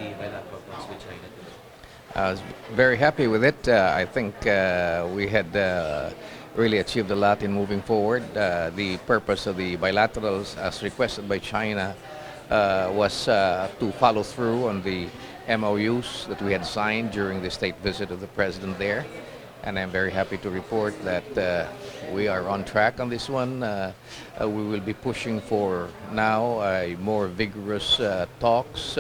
the bilateral talks with China today? I was very happy with it. I think we had really achieved a lot in moving forward. The purpose of the bilaterals, as requested by China, was to follow through on the MOUs that we had signed during the state visit of the president there. And I'm very happy to report that we are on track on this one. We will be pushing for now more vigorous talks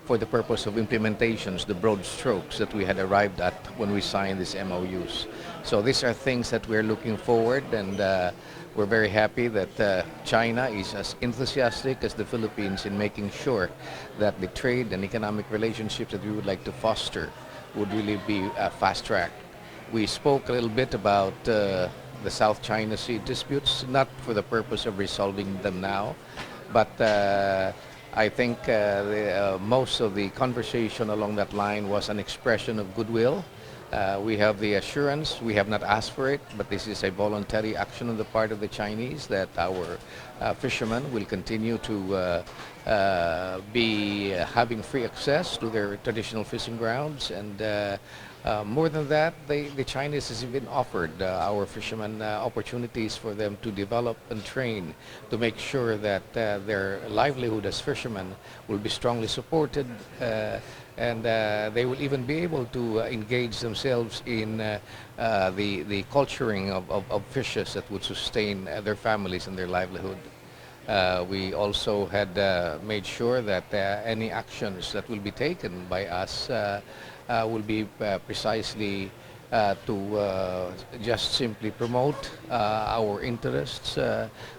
for the purpose of implementations, the broad strokes that we had arrived at when we signed these MOUs. So these are things that we're looking forward, and we're very happy that China is as enthusiastic as the Philippines in making sure that the trade and economic relationships that we would like to foster would really be fast-tracked. We spoke a little bit about the South China Sea disputes, not for the purpose of resolving them now, but I think most of the conversation along that line was an expression of goodwill. We have the assurance, we have not asked for it, but this is a voluntary action on the part of the Chinese that our fishermen will continue to be having free access to their traditional fishing grounds. And more than that, the Chinese has even offered our fishermen opportunities for them to develop and train to make sure that their livelihood as fishermen will be strongly supported, and they will even be able to engage themselves in the culturing of fishes that would sustain their families and their livelihood. We also had made sure that any actions that will be taken by us will be precisely to just simply promote our interests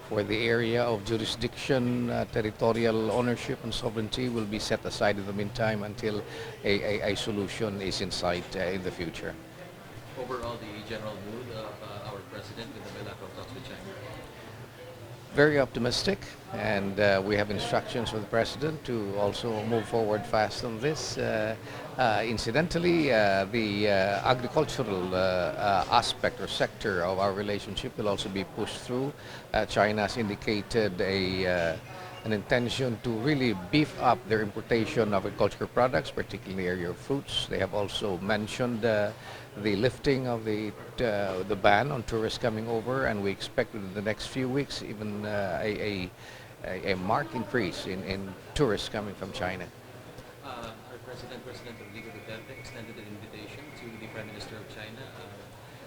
where the area of jurisdiction, territorial ownership and sovereignty will be set aside in the meantime until a solution is in sight in the future. Overall, the general mood of our president with the bilateral talks with China? Very optimistic, and we have instructions for the president to also move forward fast on this. Incidentally, the agricultural aspect or sector of our relationship will also be pushed through. China has indicated an intention to really beef up their importation of agricultural products, particularly in the area of fruits. They have also mentioned the lifting of the ban on tourists coming over, and we expect within the next few weeks even a marked increase in tourists coming from China. Our President Rodrigo Duterte extended an invitation to the Prime Minister of China.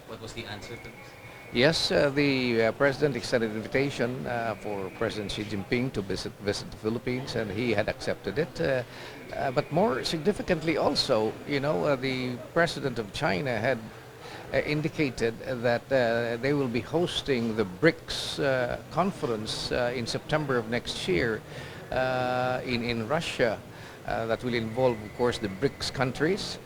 What was the answer to this? Yes, the President extended an invitation for President Xi Jinping to visit the Philippines, and he had accepted it. But more significantly also, the President of China had indicated that they will be hosting the BRICS conference in September of next year in Russia. That will involve, of course, the BRICS countries,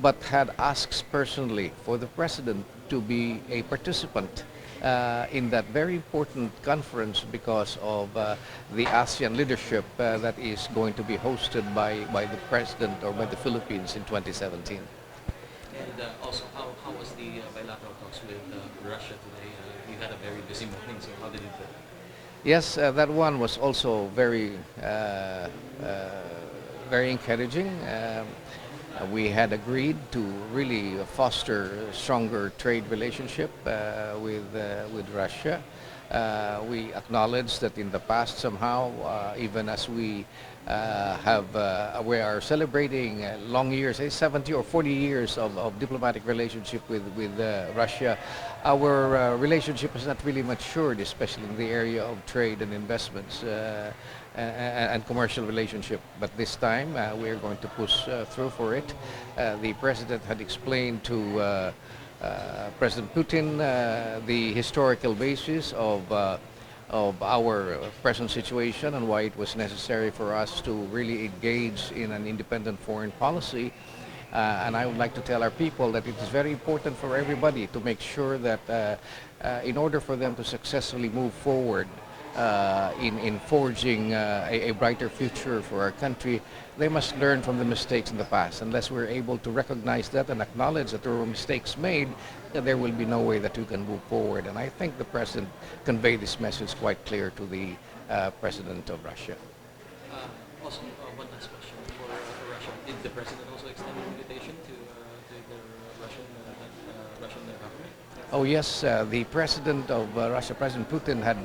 but had asked personally for the President to be a participant in that very important conference because of the ASEAN leadership that is going to be hosted by the President or by the Philippines in 2017. And also, how was the bilateral talks with Russia today? You had a very busy morning, so how did it go? Yes, that one was also very encouraging. We had agreed to really foster a stronger trade relationship with Russia. We acknowledge that in the past somehow, even as we are celebrating long years, 70 or 40 years of diplomatic relationship with Russia, our relationship has not really matured, especially in the area of trade and investments and commercial relationship. But this time we are going to push through for it. The President had explained to President Putin the historical basis of our present situation and why it was necessary for us to really engage in an independent foreign policy. And I would like to tell our people that it is very important for everybody to make sure that in order for them to successfully move forward in forging a brighter future for our country, they must learn from the mistakes in the past. Unless we're able to recognize that and acknowledge that there were mistakes made, there will be no way that we can move forward. And I think the President conveyed this message quite clear to the President of Russia. Also, one last question for Russia. Did the president also extend an invitation to the Russian government? Oh yes, the president of Russia, President Putin, had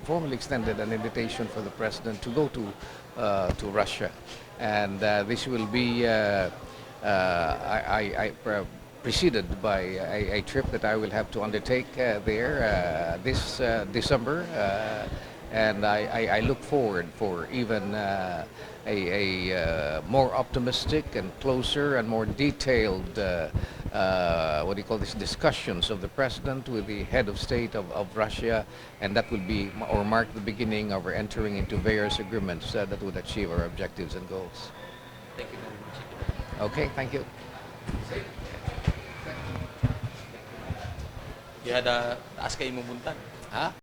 formally extended an invitation for the president to go to Russia, and this will be preceded by a trip that I will have to undertake there this December, and I look forward for even a more optimistic and closer and more detailed what do you call this, discussions of the president with the head of state of Russia, and that will be or mark the beginning of our entering into various agreements that would achieve our objectives and goals. Thank you very much. Okay, thank you. You had taas kayo mumuntan. Ah?